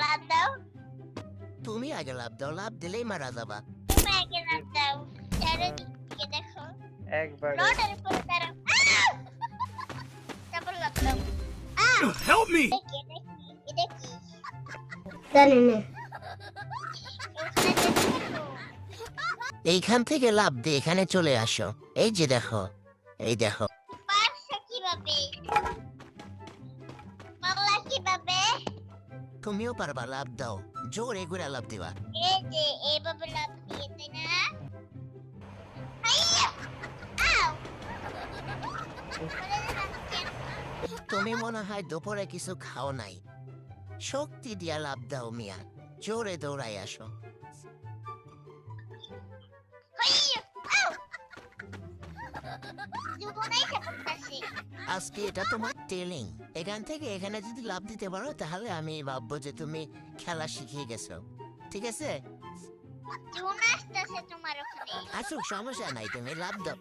লাভ দাও। তুমি আগে লাভ দাও, লাভ দিলেই মারা যাবা। তুমি আগে লাভ দাও। চারিদিকে দেখো। একবারে রডের উপরে দাঁড়াও। তারপর লাভ দাও। Help me! এটা কি? জানি না। ওখানে দেখো। এইখান থেকে লাভ দিয়ে এখানে চলে আসো। এই যে দেখো, এই দেখো। পারছো কিভাবে? পারলা কিভাবে? তুমিও পারবা, লাভ দাও, জোরে করে লাভ দিবা। এই যে এইভাবে লাভ দিয়ে তাই না? আইয়া! আউ! বলে দিলাম কেন? তুমি মনে হয় দুপুরে কিছু খাও নাই। শক্তি দিয়া লাভ দাও মিয়া, জোরে দৌড়াই আসো। আইয়া! আউ! জীবনেই করতেছি। আজকে এটা তোমার ট্রেনিং। এখান থেকে এখানে যদি লাভ দিতে পারো তাহলে আমি ভাববো যে তুমি খেলা শিখিয়ে গেছো। ঠিক আছে, জীবন আসতেছে তোমার ওখানে। আসুক, সমস্যা নাই, তুমি লাভ দাও।